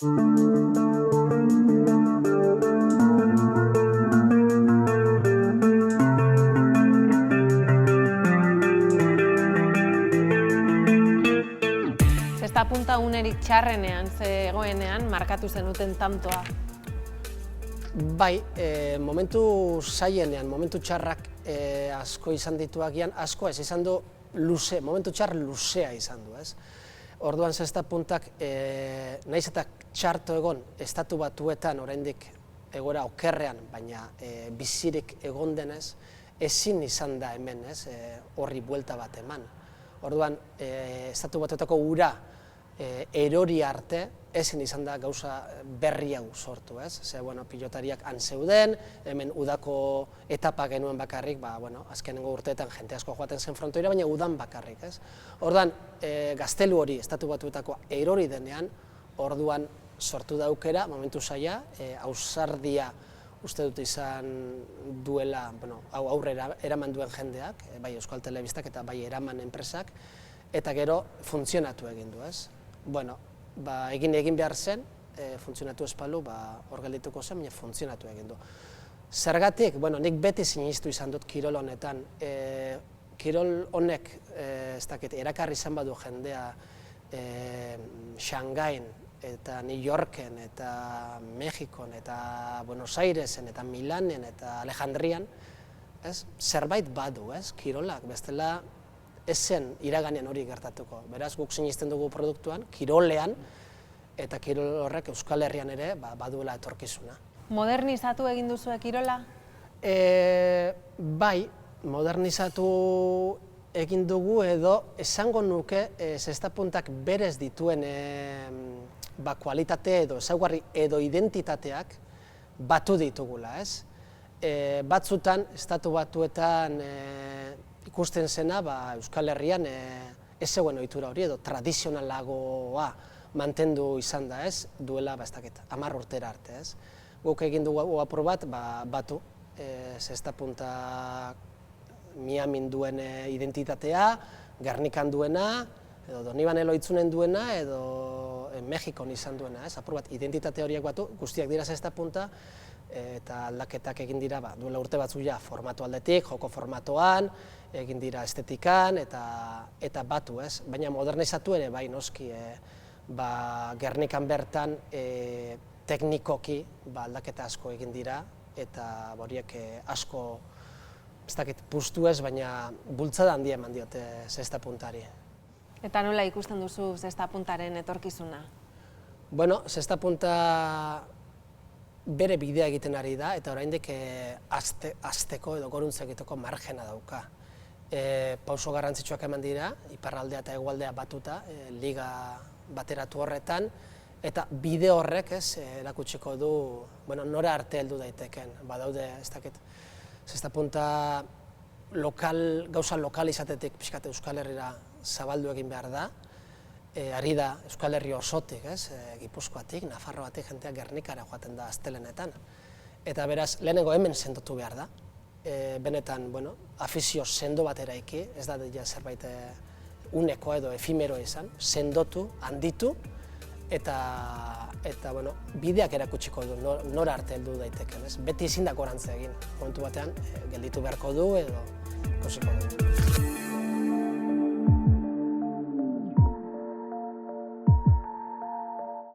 Zesta punta unerik txarrenean, zegoenean, markatu zenuten tantoa? Bai, momentu zailenean, momentu txarrak asko izan ditu agian, asko ez, izan du luze, momentu txar luzea izan du, ez? Orduan zesta puntak, nahiz eta txarto egon, estatu batuetan oraindik egoera okerrean, baina bizirik egon denez, ezin izan da hemen, ez, horri buelta bat eman. Orduan, estatu batuetako ura erori arte, ezin izan da gauza berri hau sortu, ez? Ze, bueno, pilotariak han zeuden, hemen udako etapa genuen bakarrik, azkenengo urteetan jente asko joaten zen frontoira, baina udan bakarrik, ez? Orduan, gaztelu hori, estatu batuetako erori denean, orduan sortu da aukera, momentu zaila, ausardia uste dut izan duela, hau aurrera eraman duen jendeak, bai Euskal Telebistak eta bai eraman enpresak, eta gero funtzionatu egin du, ez? Bueno, egin behar zen, funtzionatu espalu, hor geldituko zen, baina funtzionatu egin du. Zergatik, nik beti sinistu izan dut kirol honetan. Kirol honek, ez dakit, erakarri izan badu jendea Shanghaian, eta New Yorken, eta Mexikon, eta Buenos Airesen, eta Milanen, eta Alejandrian, zerbait badu, kirolak, bestela ez zen iraganean hori gertatuko. Beraz, guk sinisten dugu produktuan, kirolean, eta kirol horrek Euskal Herrian ere baduela etorkizuna. Modernizatu egin duzue kirola? Bai, modernizatu egin dugu edo esango nuke zesta puntak berez dituen kualitate edo ezaugarri edo identitateak batu ditugula, ez? Batzutan, estatu batuetan ikusten zena Euskal Herrian ez zegoen ohitura hori edo tradizionalagoa mantendu izan da, ez? Duela, 10 urtera arte, ez? Guk egin dugu apur bat, batu, zesta punta Miamin duen identitatea, Gernikan duena, edo Donibane Loitzunen duena, edo Mexikon izan duena, ez? Apur bat, identitate horiek batu, guztiak dira zesta punta, eta aldaketak egin dira, duela urte batzu ja, formatu aldetik, joko formatoan, egin dira estetikan, eta batu, ez? Baina modernizatu ere, bai, noski, Gernikan bertan teknikoki aldaketa asko egin dira, eta horiek asko, ez dakit, puztu ez, baina bultzada handia eman diote zesta puntari. Eta nola ikusten duzu zesta puntaren etorkizuna? Bueno, zesta punta bere bidea egiten ari da, eta oraindik hasteko edo goruntza egiteko margena dauka. Pauso garrantzitsuak eman dira, iparraldea eta hegoaldea batuta, liga bateratu horretan, eta bide horrek erakutsiko du nora arte heldu daiteken. Badaude, ez dakit, zesta punta gauza lokal izatetik pixkat Euskal Herrira zabaldu egin behar da, ari da Euskal Herri osotik, Gipuzkoatik, Nafarroatik, jenteak Gernikara joaten da astelenetan. Eta beraz, lehenengo hemen sendotu behar da. Benetan, afizio sendo bat eraiki, ez da zerbait uneko edo efimero izan, sendotu, handitu, eta bideak erakutsiko du, nora arte heldu daiteken. Beti ezin da gorantza egin, momentu batean gelditu beharko du edo ikusiko du.